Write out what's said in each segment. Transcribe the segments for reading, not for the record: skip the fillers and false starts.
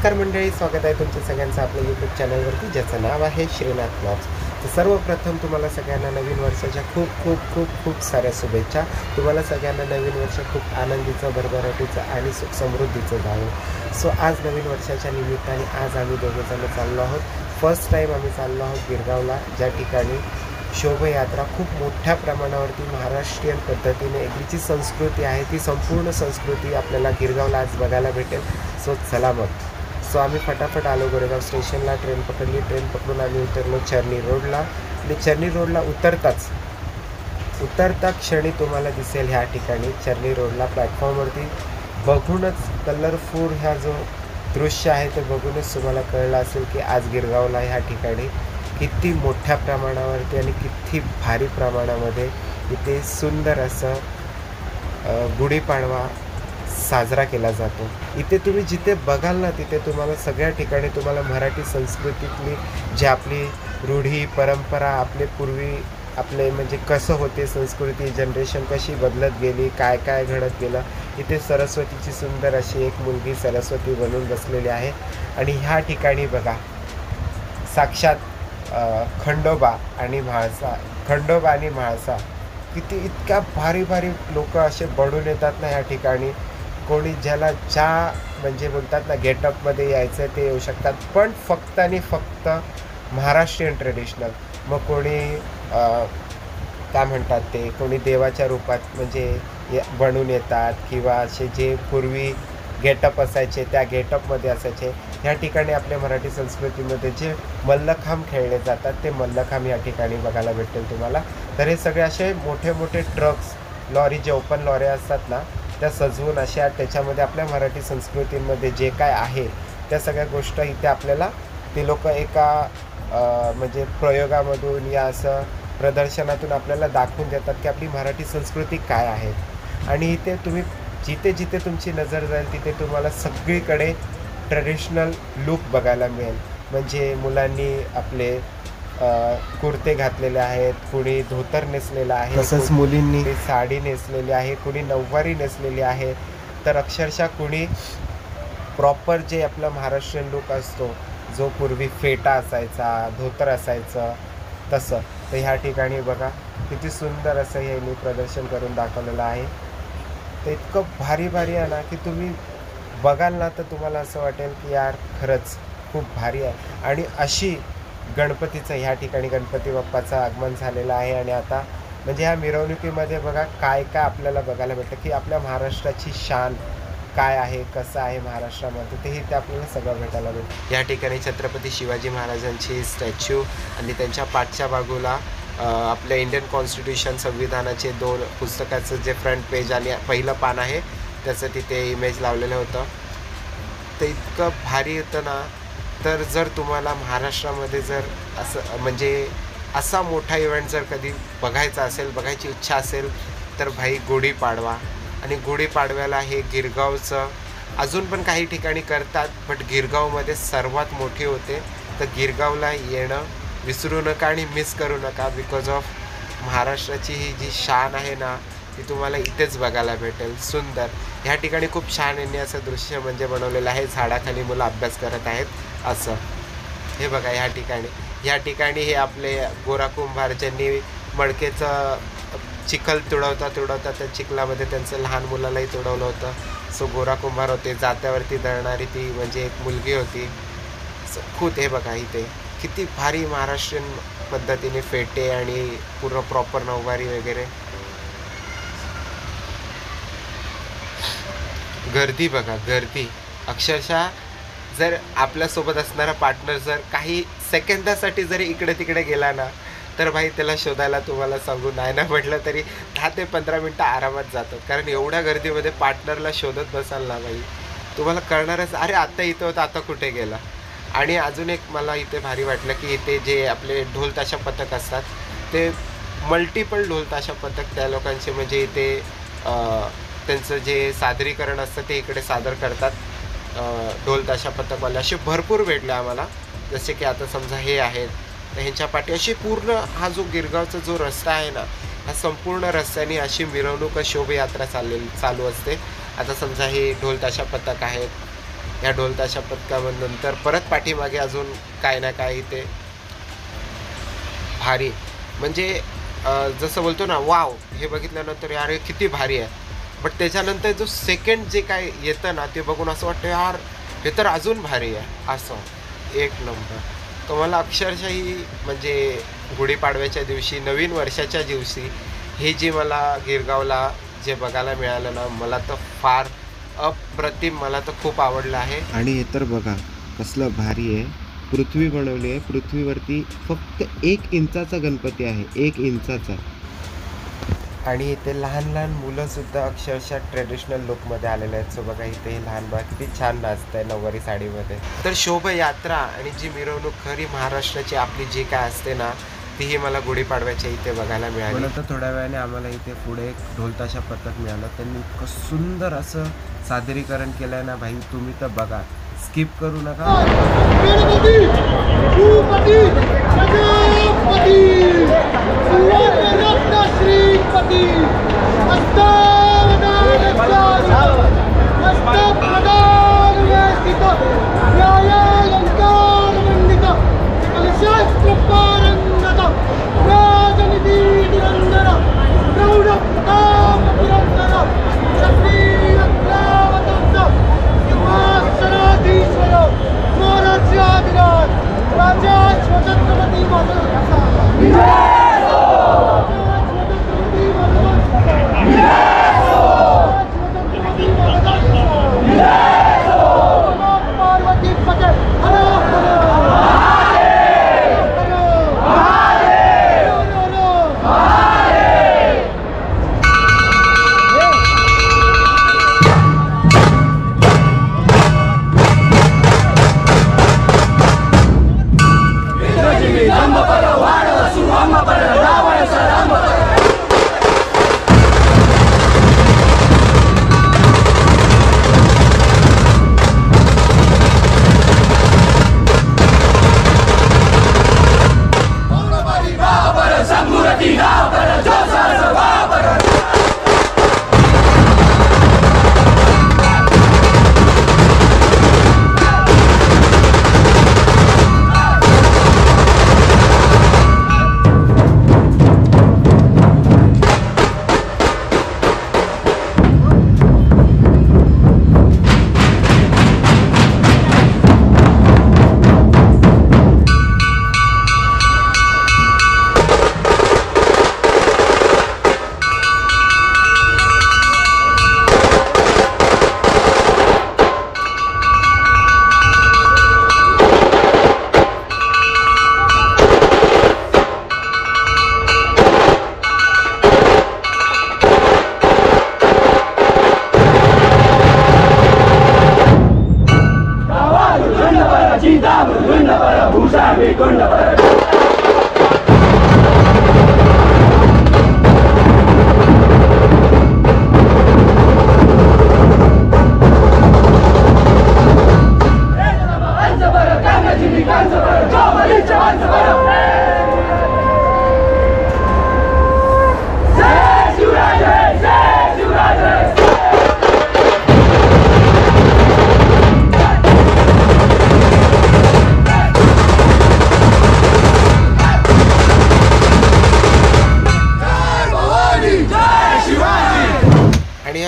नमस्कार मंडळी, स्वागत आहे तुमच्या सगळ्यांचं आपल्या यूट्यूब चॅनलवरती, ज्याचं नाव आहे श्रीनाथ ब्लॉग्स. तर सर्वप्रथम तुम्हाला सगळ्यांना नवीन वर्षाच्या खूप खूप खूप खूप साऱ्या शुभेच्छा. तुम्हाला सगळ्यांना नवीन वर्ष खूप आनंदीचं, भरभराटीचं आणि सुख समृद्धीचं जावं. सो आज नवीन वर्षाच्या निमित्ताने आज आम्ही दोघेजण चाललो आहोत. फर्स्ट टाईम आम्ही चाललो आहोत गिरगावला, ज्या ठिकाणी शोभायात्रा खूप मोठ्या प्रमाणावरती महाराष्ट्रीयन पद्धतीने एक जी संस्कृती आहे ती संपूर्ण संस्कृती आपल्याला गिरगावला आज बघायला भेटेल. सो चला मग. सो आम्ही फटाफट आलो गोरेगाव स्टेशनला, ट्रेन पकडली. ट्रेन पकडून आम्ही उतरलो चर्नी रोडला. आणि चर्नी रोडला उतरता क्षणी तुम्हाला दिसेल ह्या ठिकाणी चर्नी रोडला प्लॅटफॉर्मवरती बघूनच कलरफुल ह्या जो दृश्य आहे ते बघूनच तुम्हाला कळलं असेल की आज गिरगावला ह्या ठिकाणी किती मोठ्या प्रमाणावरती आणि किती भारी प्रमाणामध्ये इथे सुंदर असं गुढीपाडवा साजरा केला जातो. इथे तुम्ही जिथे बघाल ना तिथे तुम्हाला सगळ्या ठिकाणी तुम्हाला मराठी संस्कृतीतली जी आपली रूढी परंपरा आपले म्हणजे कसं होते संस्कृती, जनरेशन कशी बदलत गेली, काय काय घडत गेलं. इथे सरस्वतीची सुंदर अशी एक मुलगी सरस्वती बनून बसलेली आहे. आणि ह्या ठिकाणी बघा साक्षात खंडोबा आणि म्हाळसा किती इतक्या भारी लोक असे बनून येतात ना ह्या ठिकाणी. कोणी ज्याला ज्या म्हणजे बोलतात ना गेटअपमध्ये यायचं ते येऊ शकतात, पण फक्त आणि फक्त महाराष्ट्रीयन ट्रेडिशनल. मग कोणी काय म्हणतात ते, कोणी देवाच्या रूपात म्हणजे बनून येतात, किंवा असे जे पूर्वी गेटअप असायचे त्या गेटअपमध्ये असायचे. ह्या ठिकाणी आपल्या मराठी संस्कृतीमध्ये जे मल्लखांब खेळले जातात ते मल्लखांब या ठिकाणी बघायला भेटेल तुम्हाला. तर हे सगळे असे मोठे मोठे ट्रक्स, लॉरी, जे ओपन लॉरी असतात ना त्या सजवून अशा त्याच्यामध्ये आपल्या मराठी संस्कृतीमध्ये जे काय आहे त्या सगळ्या गोष्टी इथे आपल्याला ते लोक एका म्हणजे प्रयोगामधून या असं प्रदर्शनातून आपल्याला दाखवून देतात की आपली मराठी संस्कृती काय आहे. आणि इथे तुम्ही जिथे तुमची नजर जाईल तिथे तुम्हाला सगळीकडे ट्रेडिशनल लूक बघायला मिळेल. म्हणजे मुलांनी आपले कुर्ते घातलेले आहेत, कुणी धोतर नेसलेलं आहे, तसंच मुलींनी साडी नेसलेली आहे, कुणी नऊवारी नेसलेली आहे. तर अक्षरशः कुणी प्रॉपर जे आपलं महाराष्ट्रीयन लूक असतो, जो पूर्वी फेटा असायचा, धोतर असायचं तसं. तर ह्या ठिकाणी बघा किती सुंदर असं हे प्रदर्शन करून दाखवलेलं आहे. तर इतकं भारी आहे ना की तुम्ही बघाल ना तर तुम्हाला असं वाटेल की यार खरंच खूप भारी आहे. आणि अशी गणपतीचं ह्या ठिकाणी गणपती बाप्पाचं आगमन झालेलं आहे. आणि आता म्हणजे ह्या मिरवणुकीमध्ये बघा काय आपल्याला बघायला भेटतं की आपल्या महाराष्ट्राची शान काय आहे, कसं आहे महाराष्ट्रामध्ये, तेही ते आपल्याला सगळं भेटायला भेटतं. या ठिकाणी छत्रपती शिवाजी महाराजांची स्टॅच्यू आणि त्यांच्या पाठच्या बाजूला आपल्या इंडियन कॉन्स्टिट्यूशन संविधानाचे 2 पुस्तकाचं जे फ्रंट पेज आणि पहिलं पान आहे त्याचं तिथे इमेज लावलेलं होतं. ते इतकं भारी होतं ना. तर जर तुम्हाला महाराष्ट्रामध्ये जर असं म्हणजे असा मोठा इव्हेंट जर कधी बघायची इच्छा असेल तर भाई गुढीपाडवा. आणि गुढीपाडव्याला हे गिरगावचं अजून पण काही ठिकाणी करतात, बट गिरगावमध्ये सर्वात मोठी होते. तर गिरगावला येणं विसरू नका आणि मिस करू नका. बिकॉज ऑफ महाराष्ट्राची ही जी शान आहे ना ती तुम्हाला इथेच बघायला भेटेल. सुंदर ह्या ठिकाणी खूप छान यांनी असं दृश्य म्हणजे बनवलेलं आहे. झाडाखाली मुलं अभ्यास करत आहेत असं. हे बघा ह्या ठिकाणी हे आपले गोरा कुंभार ज्यांनी मडकेचं चिखल तुडवता त्या चिखलामध्ये त्यांचं लहान मुलालाही तुडवलं होतं. सो गोरा कुंभार होते. जात्यावरती दळणारी ती म्हणजे एक मुलगी होती. खूप हे बघा इथे किती भारी महाराष्ट्रीयन पद्धतीने फेटे आणि पूर्ण प्रॉपर नऊवारी वगैरे. गर्दी बघा, गर्दी अक्षरशः. जर आपल्यासोबत असणारा पार्टनर जर काही सेकंदासाठी जरी इकडे तिकडे गेला ना तर भाई त्याला शोधायला तुम्हाला सांगू नाही ना म्हटलं तरी 10 ते 15 मिनटं आरामात जातात. कारण एवढ्या गर्दीमध्ये पार्टनरला शोधत बसाल ना भाई तुम्हाला कळणारच, अरे आत्ता इथं होतं आता कुठे गेला. आणि अजून एक मला इथे भारी वाटलं की इथे जे आपले ढोल ताशा पथक असतात ते मल्टिपल ढोल ताशा पथक त्या लोकांचे म्हणजे इथे त्यांचं जे सादरीकरण असतं ते इकडे सादर करतात. ढोल ताशा पथकवाले असे भरपूर भेटले आम्हाला. जसे की आता समजा हे आहेत तर ह्यांच्या पाठी अशी पूर्ण हा जो गिरगावचा जो रस्ता आहे ना ह्या संपूर्ण रस्त्याने अशी मिरवणूक शोभायात्रा चालू असते. आता समजा हे ढोल ताशा पथक आहेत ह्या ढोलताशा पथकानंतर परत पाठीमागे अजून काय ना काय इथे भारी म्हणजे जसं बोलतो ना वाव, हे बघितल्यानंतर यार हे किती भारी आहे. बट त्याच्यानंतर जो सेकंड जे काय येतं ना ते बघून असं वाटतं यार हे तर अजून भारी आहे. असं एक नंबर. तर मला अक्षरशः ही म्हणजे गुढीपाडव्याच्या दिवशी, नवीन वर्षाच्या दिवशी हे जे मला गिरगावला जे बघायला मिळालं ना, मला तर फार अप्रतिम, मला तर खूप आवडलं आहे. आणि हे तर बघा कसलं भारी आहे. पृथ्वी बनवली आहे, पृथ्वीवरती फक्त 1 इंचाचा गणपती आहे, 1 इंचाचा. आणि इथे लहान लहान मुलंसुद्धा अक्षरशः ट्रेडिशनल लुकमध्ये आलेले आहेत. सो बघा इथे हे लहान बाळ किती छान नाचत आहे नऊवारी साडीमध्ये. तर शोभायात्रा आणि जी मिरवणूक खरी महाराष्ट्राची आपली जी काय असते ना, तीही मला गुढीपाडव्याच्या इथे बघायला मिळाली. नंतर थोड्या वेळाने आम्हाला इथे पुढे एक ढोलताशा पथक मिळालं. त्यांनी इतकं सुंदर असं सादरीकरण केलं आहे ना भाई, तुम्ही तर बघा, स्किप करू नका.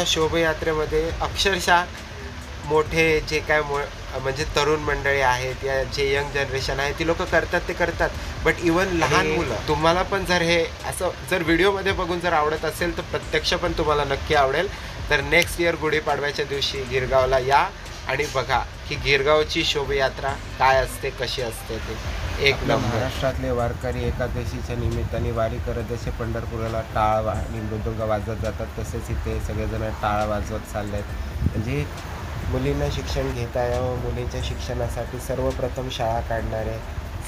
शोभायात्रेमध्ये अक्षरशः मोठे जे काय म्हणजे तरुण मंडळी आहेत या जे यंग जनरेशन आहे ती लोक करतात ते करतात, बट इवन लहान मुलं, तुम्हाला पण जर हे असं जर व्हिडिओमध्ये बघून जर आवडत असेल तर प्रत्यक्ष पण तुम्हाला नक्की आवडेल. तर नेक्स्ट इयर गुढीपाडव्याच्या दिवशी गिरगावला या आणि बघा की गिरगावची शोभायात्रा काय असते, कशी असते ते. एक महाराष्ट्रातले वारकरी एकादशीच्या निमित्ताने वारी करत जसे पंढरपूरला टाळ आणि मृदुंग वाजत जातात तसेच इथे सगळेजण टाळ वाजवत चालले आहेत. म्हणजे मुलींना शिक्षण घेता यावं, मुलींच्या शिक्षणासाठी सर्वप्रथम शाळा काढणारे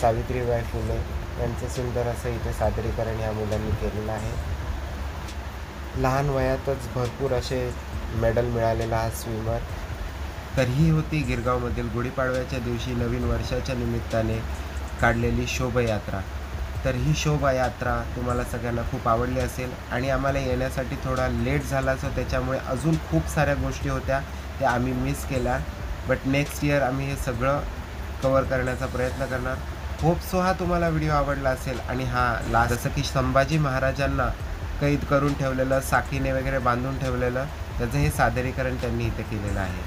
सावित्रीबाई फुले यांचं सुंदर असं इथे सादरीकरण या मुलांनी केलेलं आहे. लहान वयातच भरपूर असे मेडल मिळालेला हा स्विमर. तर ही होती गिरगावमधील गुढीपाडव्याच्या दिवशी नवीन वर्षाच्या निमित्ताने काढलेली शोभायात्रा. तर ही शोभायात्रा तुम्हाला सगळ्यांना खूप आवडली असेल आणि आम्हाला येण्यासाठी थोडा लेट झाला, सो त्याच्यामुळे अजून खूप साऱ्या गोष्टी होत्या त्या आम्ही मिस केल्या. बट नेक्स्ट इयर आम्ही हे सगळं कवर करण्याचा प्रयत्न करणार. होप सो हा तुम्हाला व्हिडिओ आवडला असेल. आणि जसं की संभाजी महाराजांना कैद करून ठेवलेलं, साखीने वगैरे बांधून ठेवलेलं, त्याचं हे सादरीकरण त्यांनी इथे केलेलं आहे.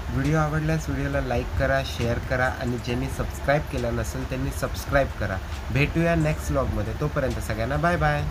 व्हिडिओ आवडल्यास व्हिडिओला लाईक करा, शेअर करा आणि ज्यांनी सबस्क्राईब केलं नसेल त्यांनी सबस्क्राईब करा. भेटूया नेक्स्ट व्लॉगमध्ये. तोपर्यंत सगळ्यांना बाय बाय.